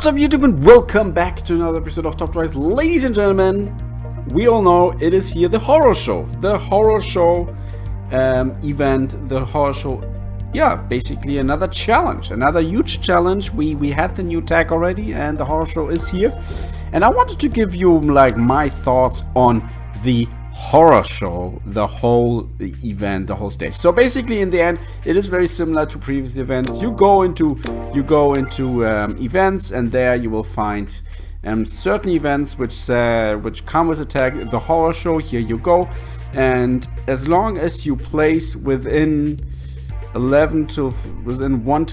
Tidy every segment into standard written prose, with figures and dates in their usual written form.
What's up YouTube and welcome back to another episode of Top Tries. Ladies and gentlemen, we all know it is here, the horror show. The horror show event, the horror show, yeah, basically another challenge, another huge challenge. We had the new tag already and the horror show is here. And I wanted to give you like my thoughts on the horror show, the whole event, the whole stage. So basically in the end it is very similar to previous events. You go into events, and there you will find certain events which come with a tag, the horror show. Here you go, and as long as you place within 1 till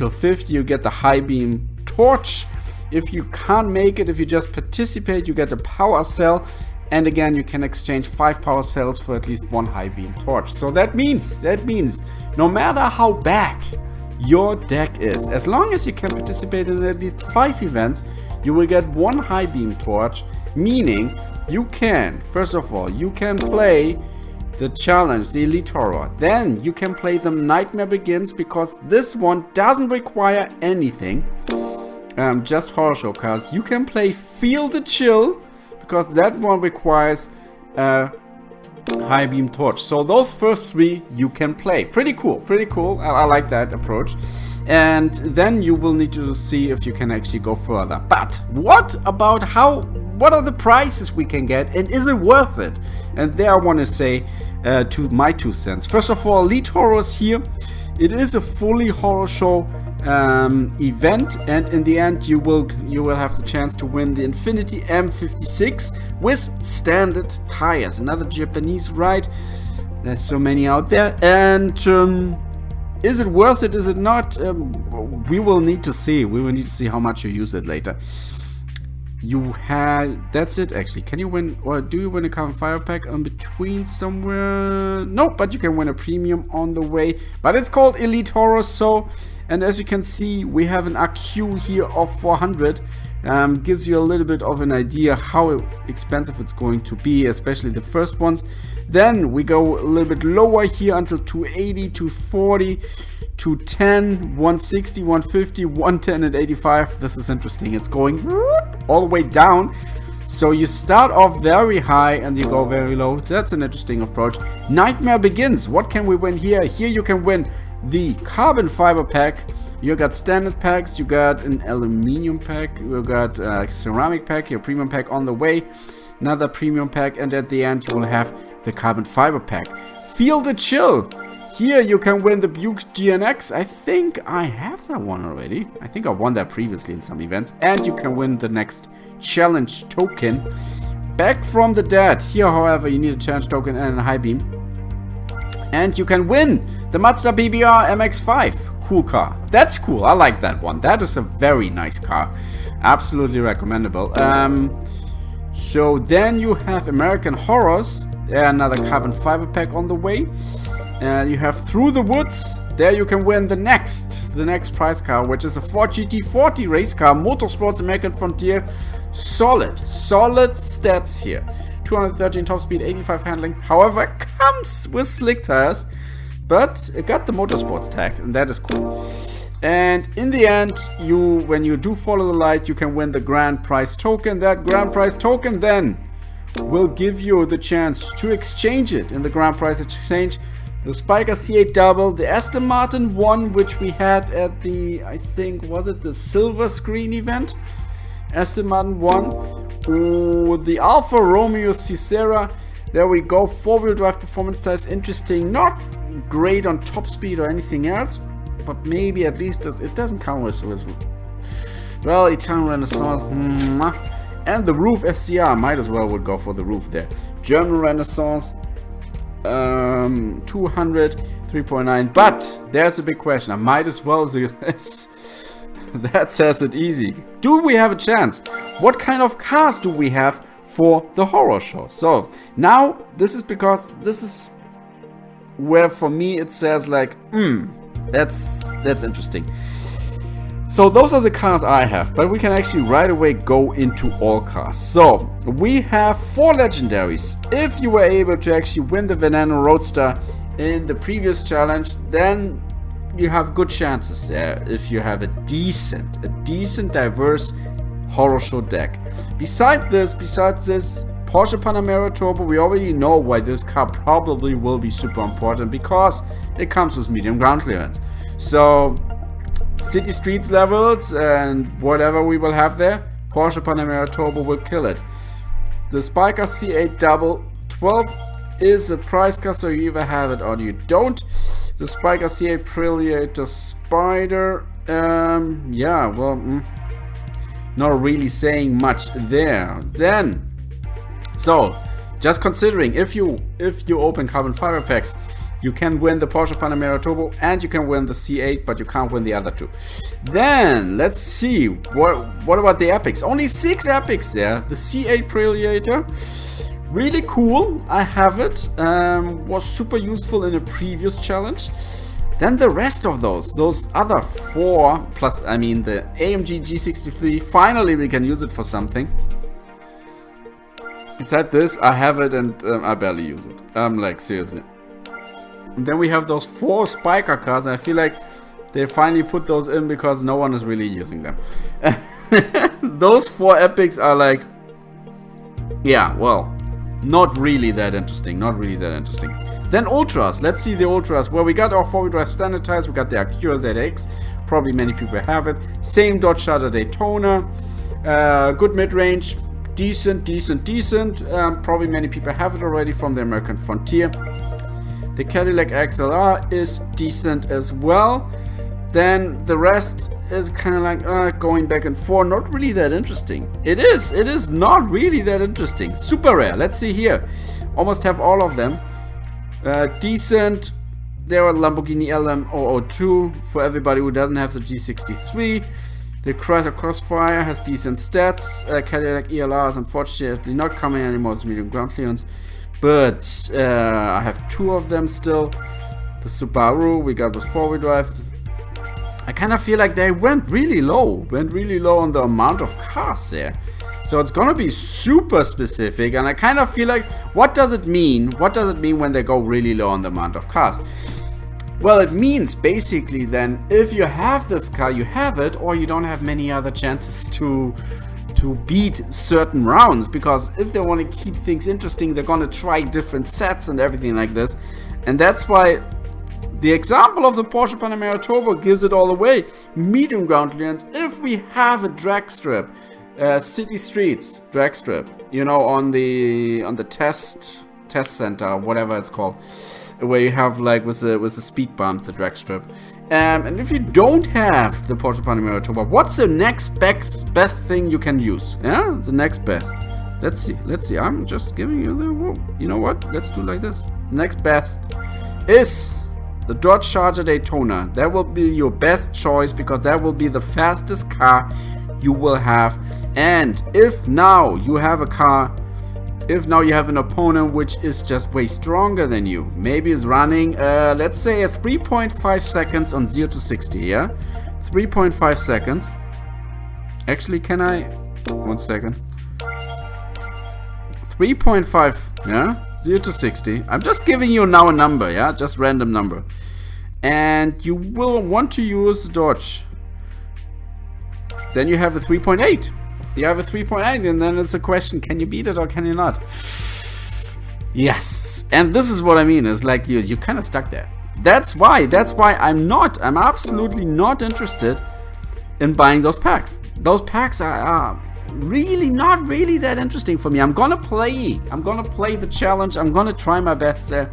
50, you get the high beam torch. If you can't make it, if you just participate, you get a power cell. And again, you can exchange 5 power cells for at least 1 high beam torch. So that means no matter how bad your deck is, as long as you can participate in at least 5 events, you will get 1 high beam torch. Meaning you can, first of all, you can play the challenge, the Elite Horror. Then you can play the Nightmare Begins, because this one doesn't require anything, just horror show cards. You can play Feel the Chill, because that one requires a high beam torch. So those first 3 you can play. Pretty cool. I like that approach. And then you will need to see if you can actually go further. But what are the prices we can get, and is it worth it? And there I want to say to my 2 cents. First of all, Elite Horror is here. It is a fully horror show event, and in the end you will have the chance to win the Infiniti M56 with standard tires. Another Japanese ride. There's so many out there. And is it worth it? Is it not? We will need to see. We will need to see how much you use it later. That's it actually. Can you win, or do you win a carbon fiber pack on between somewhere? No, but you can win a premium on the way. But it's called Elite Horror. So, and as you can see, we have an AQ here of 400. Gives you a little bit of an idea how expensive it's going to be, especially the first ones. Then we go a little bit lower here until 280, 240, 210, 160, 150, 110 and 85. This is interesting. It's going all the way down. So you start off very high and you go very low. That's an interesting approach. Nightmare Begins. What can we win here? Here you can win the carbon fiber pack. You got standard packs, you got an aluminum pack, you got a ceramic pack, your premium pack on the way, another premium pack, and at the end you will have the carbon fiber pack. Feel the Chill. Here you can win the Buick GNX. I think I have that one already. I think I won that previously in some events. And you can win the next challenge token. Back from the Dead. Here, however, you need a challenge token and a high beam. And you can win the Mazda BBR MX-5. Cool car. That's cool. I like that one. That is a very nice car. Absolutely recommendable. So then you have American Horrors. Another carbon fiber pack on the way. You have Through the Woods. There you can win the next prize car, which is a Ford GT40 race car, Motorsports American Frontier. Solid stats here. 213 top speed, 85 handling. However, it comes with slick tires, but it got the motorsports tag, and that is cool. And in the end, when you do follow the light, you can win the grand prize token. That grand prize token then will give you the chance to exchange it in the grand prize exchange. The Spyker C8 Double, the Aston Martin 1, which we had at the, I think, was it the Silver Screen event? Aston Martin 1. Oh, the Alfa Romeo Cicera. There we go. 4-wheel drive performance tires. Interesting. Not great on top speed or anything else, but maybe at least it doesn't come with well, Italian Renaissance. And the roof SCR. Might as well would go for the roof there. German Renaissance. 200, 3.9. But there's a big question. I might as well do this. That says it easy. Do we have a chance? What kind of cars do we have for the horror show? So now this is where for me it says like, that's interesting. So those are the cars I have, but we can actually right away go into all cars. So we have 4 legendaries. If you were able to actually win the Veneno Roadster in the previous challenge, then you have good chances there if you have a decent diverse Horror Show deck. Besides this, Porsche Panamera Turbo, we already know why this car probably will be super important, because it comes with medium ground clearance. So city streets levels and whatever we will have there, Porsche Panamera Turbo will kill it. The Spyker C8 Double 12 is a price car, so you either have it or you don't. The Spyker C8 Preluator Spider, yeah, well, not really saying much there. Then, so just considering, if you open carbon fiber packs, you can win the Porsche Panamera Turbo and you can win the C8, but you can't win the other two. Then let's see, what about the epics? Only 6 epics there. The C8 Preluator, really cool. I have it. Was super useful in a previous challenge. Then the rest of those other 4, plus I mean the AMG G63, finally we can use it for something. Besides this, I have it and I barely use it. Like, seriously. And then we have those 4 Spyker cars, and I feel like they finally put those in because no one is really using them. Those 4 epics are like, yeah, well, not really that interesting. Then Ultras, let's see the Ultras. Well, we got our 4-wheel drive standard tires, we got the Acura ZX, probably many people have it. Same Dodge Charger Daytona, good mid-range, decent. Probably many people have it already from the American Frontier. The Cadillac XLR is decent as well. Then the rest is kind of like going back and forth, not really that interesting. It is not really that interesting. Super rare, let's see here. Almost have all of them. Decent. There are Lamborghini LM002 for everybody who doesn't have the G63. The Chrysler Crossfire has decent stats. Cadillac ELR is unfortunately not coming anymore as medium ground clearance, but I have 2 of them still. The Subaru we got with 4-wheel drive. I kind of feel like they went really low on the amount of cars there. So it's gonna be super specific, and I kind of feel like, what does it mean? What does it mean when they go really low on the amount of cars? Well, it means basically then, if you have this car, you have it, or you don't have many other chances to beat certain rounds, because if they want to keep things interesting, they're gonna try different sets and everything like this. And that's why the example of the Porsche Panamera Turbo gives it all away. Medium ground clearance, if we have a drag strip, city streets drag strip, you know, on the test center, whatever it's called, where you have like with the speed bumps, the drag strip. And if you don't have the Porsche Panamera Turbo, what's the next best thing you can use? Yeah, the next best. Let's see. I'm just giving you the, you know what? Let's do like this. Next best is the Dodge Charger Daytona. That will be your best choice, because that will be the fastest car you will have. And if now you have a car, if now you have an opponent which is just way stronger than you, maybe is running, let's say a 3.5 seconds on 0 to 60, yeah? 3.5 seconds. Actually, can I? 1 second. 3.5, yeah? 0 to 60. I'm just giving you now a number, yeah? Just random number. And you will want to use the Dodge. Then you have a 3.8. You have a 3.8, and then it's a question, can you beat it or can you not? Yes. And this is what I mean, is like you're kind of stuck there. That's why I'm absolutely not interested in buying those packs. Those packs are really not really that interesting for me. I'm gonna play the challenge. I'm gonna try my best there.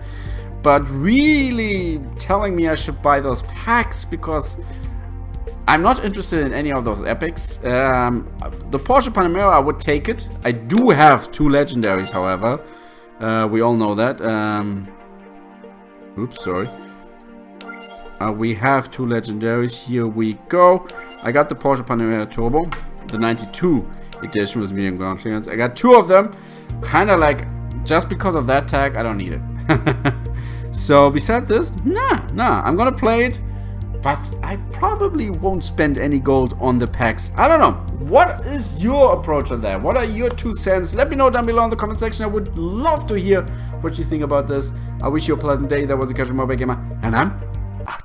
But really telling me I should buy those packs, because I'm not interested in any of those epics. The Porsche Panamera, I would take it. I do have 2 legendaries, however. We all know that. Oops, sorry. We have 2 legendaries. Here we go. I got the Porsche Panamera Turbo, the 92 edition with medium ground clearance. I got 2 of them. Kind of like, just because of that tag, I don't need it. So besides this, nah, I'm gonna play it. But I probably won't spend any gold on the packs. I don't know. What is your approach on that? What are your 2 cents? Let me know down below in the comment section. I would love to hear what you think about this. I wish you a pleasant day. That was the Casual Mobile Gamer, and I'm out.